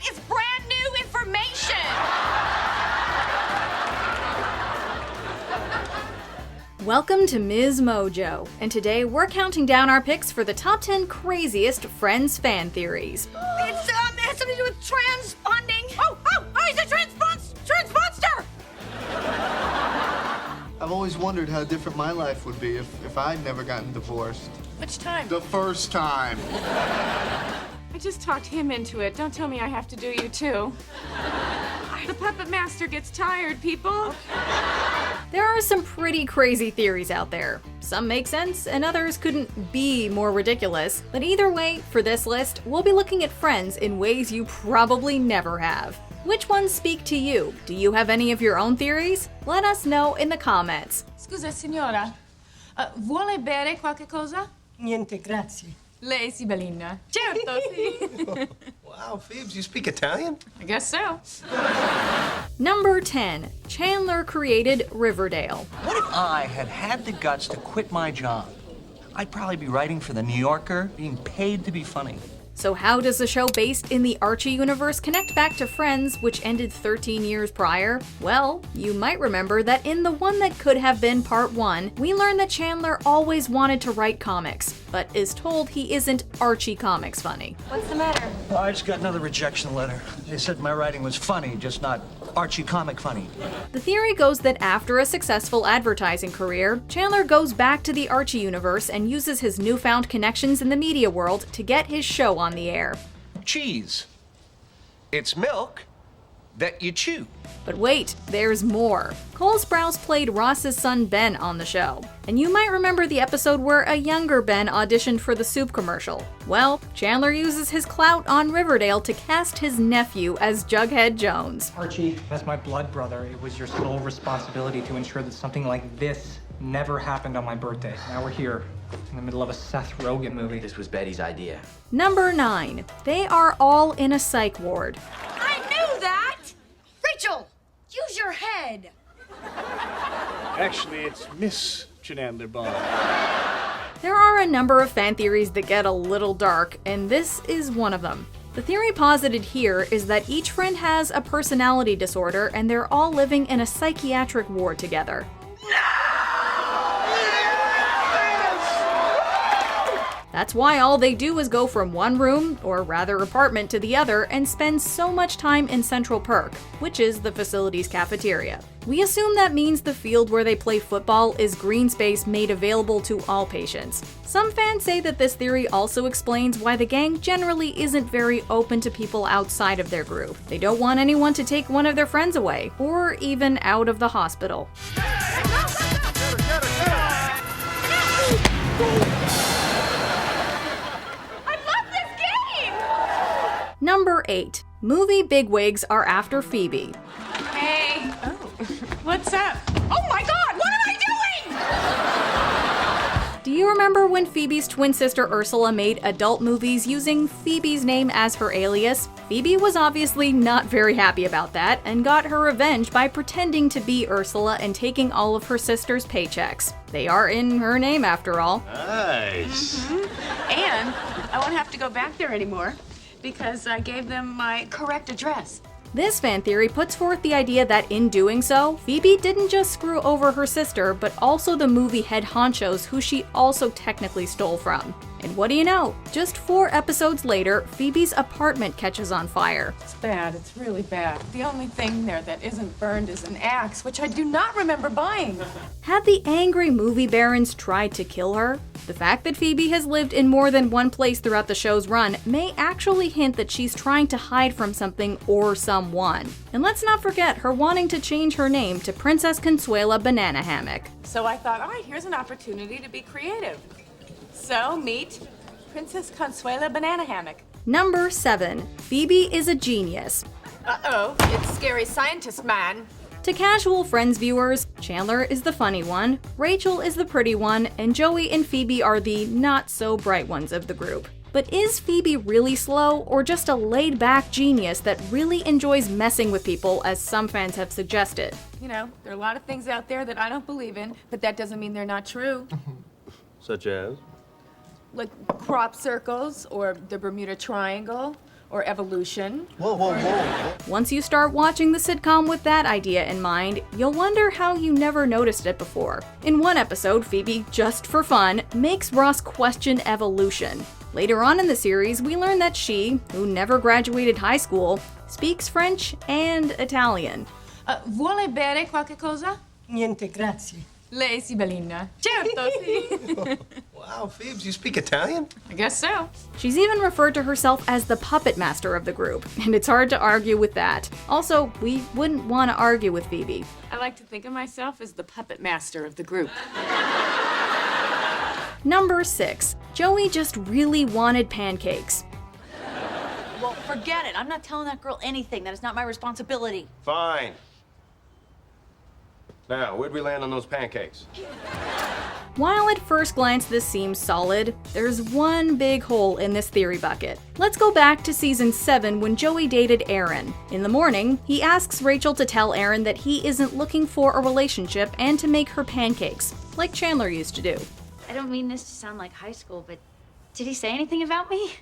It's brand new information. Welcome to MsMojo, and today we're counting down our picks for the top 10 craziest Friends fan theories. It has something to do with transponding. Oh, he's a transmonster. I've always wondered how different my life would be if I'd never gotten divorced. Which time? The first time. I just talked him into it. Don't tell me I have to do you too. The puppet master gets tired, people. There are some pretty crazy theories out there. Some make sense, and others couldn't be more ridiculous. But either way, for this list, we'll be looking at Friends in ways you probably never have. Which ones speak to you? Do you have any of your own theories? Let us know in the comments. Scusa, signora. Vuole bere qualche cosa? Niente, grazie. Lei si bellina. Certo, sì. Wow, Phoebes, you speak Italian? I guess so. Number 10. Chandler created Riverdale. What if I had the guts to quit my job? I'd probably be writing for The New Yorker, being paid to be funny. So how does the show based in the Archie universe connect back to Friends, which ended 13 years prior? Well, you might remember that in the one that could have been part 1, we learned that Chandler always wanted to write comics, but is told he isn't Archie comics funny. What's the matter? Oh, I just got another rejection letter. They said my writing was funny, just not Archie comic funny. The theory goes that after a successful advertising career, Chandler goes back to the Archie universe and uses his newfound connections in the media world to get his show on the air. Cheese. It's milk that you chew. But wait, there's more. Cole Sprouse played Ross's son Ben on the show. And you might remember the episode where a younger Ben auditioned for the soup commercial. Well, Chandler uses his clout on Riverdale to cast his nephew as Jughead Jones. Archie, as my blood brother, it was your sole responsibility to ensure that something like this never happened on my birthday. Now we're here, in the middle of a Seth Rogen movie. This was Betty's idea. Number 9. They are all in a psych ward. I knew that. Rachel, use your head. Actually, it's Miss Chandler Bond. There are a number of fan theories that get a little dark, and this is one of them. The theory posited here is that each friend has a personality disorder and they're all living in a psychiatric ward together. That's why all they do is go from one room, or rather apartment, to the other and spend so much time in Central Perk, which is the facility's cafeteria. We assume that means the field where they play football is green space made available to all patients. Some fans say that this theory also explains why the gang generally isn't very open to people outside of their group. They don't want anyone to take one of their friends away, or even out of the hospital. Number 8. Movie bigwigs are after Phoebe. Hey. Oh. What's up? Oh my God, what am I doing? Do you remember when Phoebe's twin sister Ursula made adult movies using Phoebe's name as her alias? Phoebe was obviously not very happy about that and got her revenge by pretending to be Ursula and taking all of her sister's paychecks. They are in her name after all. Nice. And I won't have to go back there anymore because I gave them my correct address. This fan theory puts forth the idea that in doing so, Phoebe didn't just screw over her sister, but also the movie head honchos who she also technically stole from. And what do you know? Just 4 episodes later, Phoebe's apartment catches on fire. It's bad, it's really bad. The only thing there that isn't burned is an axe, which I do not remember buying. Had the angry movie barons tried to kill her? The fact that Phoebe has lived in more than one place throughout the show's run may actually hint that she's trying to hide from something or someone. And let's not forget her wanting to change her name to Princess Consuela Banana Hammock. So I thought, all right, here's an opportunity to be creative. So meet Princess Consuela Banana Hammock. Number 7. Phoebe is a genius. Uh-oh, it's Scary Scientist Man. To casual Friends viewers, Chandler is the funny one, Rachel is the pretty one, and Joey and Phoebe are the not-so-bright ones of the group. But is Phoebe really slow, or just a laid-back genius that really enjoys messing with people, as some fans have suggested? You know, there are a lot of things out there that I don't believe in, but that doesn't mean they're not true. Such as? Like crop circles, or the Bermuda Triangle, or evolution. Whoa, whoa, whoa. Once you start watching the sitcom with that idea in mind, you'll wonder how you never noticed it before. In one episode, Phoebe, just for fun, makes Ross question evolution. Later on in the series, we learn that she, who never graduated high school, speaks French and Italian. Vuole bere qualche cosa? Niente, grazie. Lei si bellina. Certo, sì. Wow, Phoebes, you speak Italian? I guess so. She's even referred to herself as the puppet master of the group, and it's hard to argue with that. Also, we wouldn't want to argue with Phoebe. I like to think of myself as the puppet master of the group. Number 6. Joey just really wanted pancakes. Well, forget it. I'm not telling that girl anything. That is not my responsibility. Fine. Now, where'd we land on those pancakes? While at first glance this seems solid, there's one big hole in this theory bucket. Let's go back to season 7 when Joey dated Aaron. In the morning, he asks Rachel to tell Aaron that he isn't looking for a relationship and to make her pancakes, like Chandler used to do. I don't mean this to sound like high school, but did he say anything about me?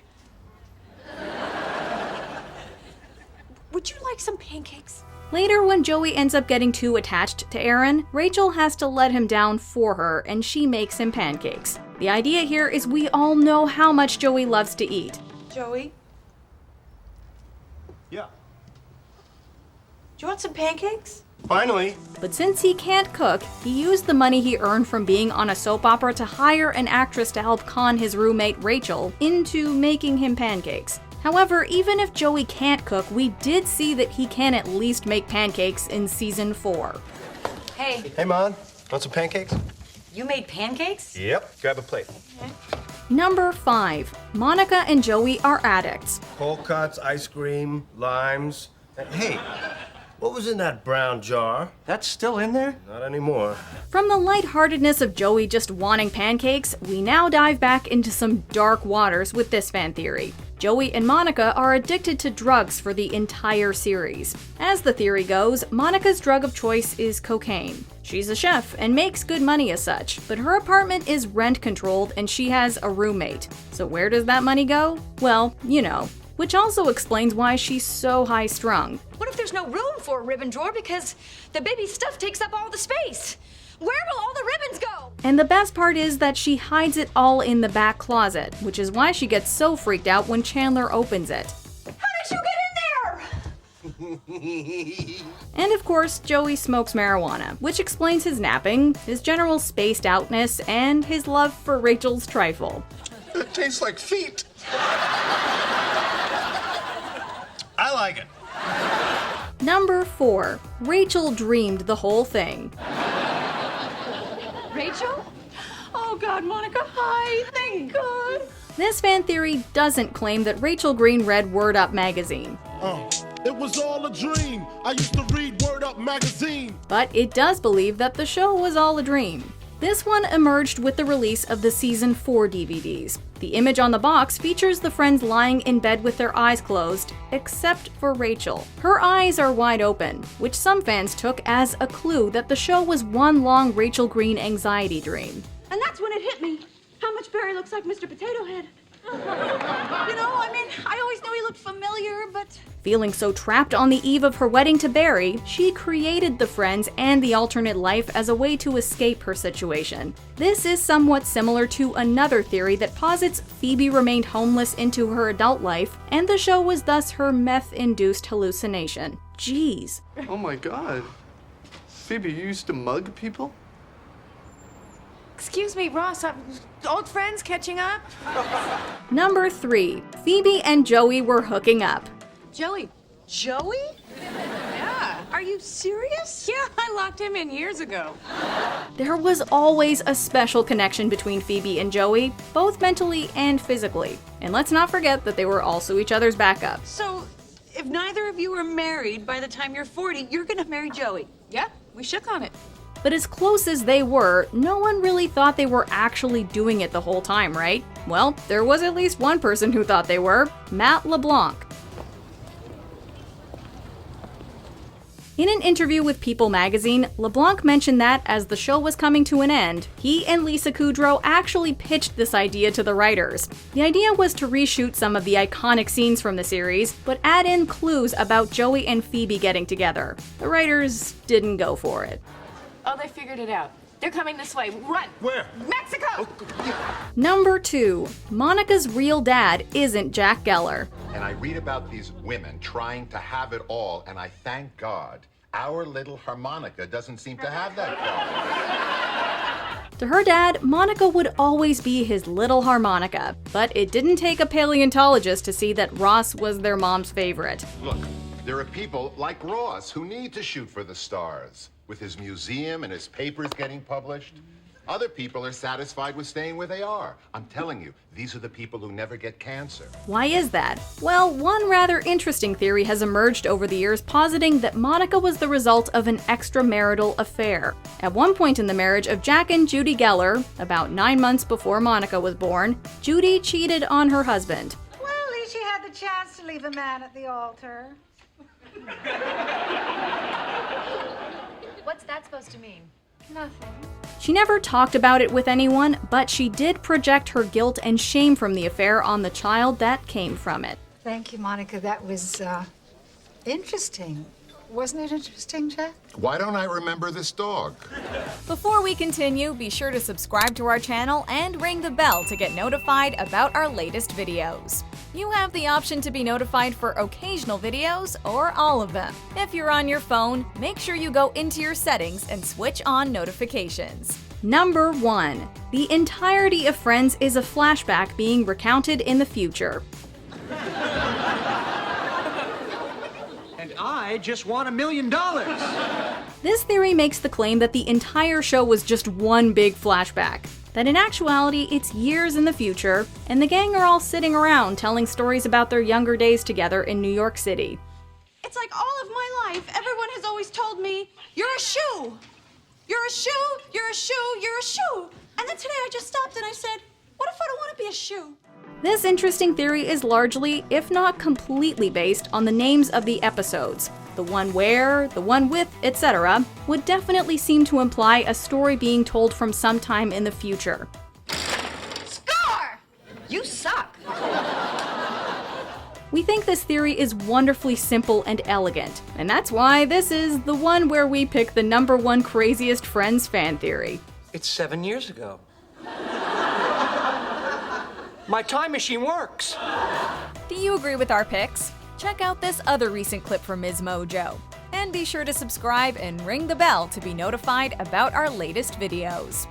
Would you like some pancakes? Later, when Joey ends up getting too attached to Aaron, Rachel has to let him down for her, and she makes him pancakes. The idea here is we all know how much Joey loves to eat. Joey, Yeah. do you want some pancakes? Finally. But since he can't cook, he used the money he earned from being on a soap opera to hire an actress to help con his roommate Rachel into making him pancakes. However, even if Joey can't cook, we did see that he can at least make pancakes in season 4. Hey, Hey, Mon. Want some pancakes? you made pancakes? Yep. Grab a plate. Number 5. Monica and Joey are addicts. Cold cuts, ice cream, limes. Hey, what was in that brown jar? That's still in there? Not anymore. From the lightheartedness of Joey just wanting pancakes, we now dive back into some dark waters with this fan theory. Joey and Monica are addicted to drugs for the entire series. As the theory goes, Monica's drug of choice is cocaine. She's a chef and makes good money as such, but her apartment is rent controlled and she has a roommate. So where does that money go? Well, you know. Which also explains why she's so high-strung. What if there's no room for a ribbon drawer because the baby stuff takes up all the space? Where will all the ribbons go? And the best part is that she hides it all in the back closet, which is why she gets so freaked out when Chandler opens it. How did you get in there? And of course, Joey smokes marijuana, which explains his napping, his general spaced outness, and his love for Rachel's trifle. It tastes like feet. I like it. Number 4. Rachel dreamed the whole thing. Rachel? Oh God, Monica, hi, thank God. This fan theory doesn't claim that Rachel Green read Word Up magazine, It was all a dream. I used to read Word Up magazine. but it does believe that the show was all a dream. This one emerged with the release of the Season 4 DVDs. The image on the box features the friends lying in bed with their eyes closed, except for Rachel. Her eyes are wide open, which some fans took as a clue that the show was one long Rachel Green anxiety dream. And that's when it hit me. How much Barry looks like Mr. Potato Head. I always knew he looked familiar, but... Feeling so trapped on the eve of her wedding to Barry, she created the friends and the alternate life as a way to escape her situation. This is somewhat similar to another theory that posits Phoebe remained homeless into her adult life, and the show was thus her meth-induced hallucination. Jeez. Oh my God. Phoebe, you used to mug people? Excuse me, Ross, old friends catching up? Number 3. Phoebe and Joey were hooking up. Joey? Yeah. Are you serious? Yeah, I locked him in years ago. There was always a special connection between Phoebe and Joey, both mentally and physically. And let's not forget that they were also each other's backup. So, if neither of you are married by the time you're 40, you're gonna marry Joey. Yeah, we shook on it. But as close as they were, no one really thought they were actually doing it the whole time, right? Well, there was at least one person who thought they were, Matt LeBlanc. In an interview with People magazine, LeBlanc mentioned that as the show was coming to an end, he and Lisa Kudrow actually pitched this idea to the writers. The idea was to reshoot some of the iconic scenes from the series, but add in clues about Joey and Phoebe getting together. The writers didn't go for it. Oh, they figured it out. They're coming this way. Run! Where? Mexico! Number 2. Monica's real dad isn't Jack Geller. And I read about these women trying to have it all, and I thank God our little harmonica doesn't seem to have that quality. To her dad, Monica would always be his little harmonica, but it didn't take a paleontologist to see that Ross was their mom's favorite. Look, there are people like Ross who need to shoot for the stars, with his museum and his papers getting published. Other people are satisfied with staying where they are. I'm telling you, these are the people who never get cancer. Why is that? Well, one rather interesting theory has emerged over the years positing that Monica was the result of an extramarital affair. At one point in the marriage of Jack and Judy Geller, about 9 months before Monica was born, Judy cheated on her husband. Well, at least she had the chance to leave a man at the altar. What's that supposed to mean? Nothing. She never talked about it with anyone, but she did project her guilt and shame from the affair on the child that came from it. Thank you, Monica. That was, interesting. Wasn't it interesting, Jack? Why don't I remember this dog? Before we continue, be sure to subscribe to our channel and ring the bell to get notified about our latest videos. You have the option to be notified for occasional videos or all of them. If you're on your phone, make sure you go into your settings and switch on notifications. Number 1. The entirety of Friends is a flashback being recounted in the future. And I just won $1 million. This theory makes the claim that the entire show was just one big flashback. That in actuality, it's years in the future, and the gang are all sitting around telling stories about their younger days together in New York City. It's like all of my life, everyone has always told me, you're a shoe. You're a shoe, you're a shoe, you're a shoe. And then today I just stopped and I said, what if I don't want to be a shoe? This interesting theory is largely, if not completely, based on the names of the episodes. The one where, the one with, etc. would definitely seem to imply a story being told from some time in the future. Score! You suck. We think this theory is wonderfully simple and elegant, and that's why this is the one where we pick the number 1 craziest Friends fan theory. It's 7 years ago. My time machine works. Do you agree with our picks? Check out this other recent clip from MsMojo. And be sure to subscribe and ring the bell to be notified about our latest videos.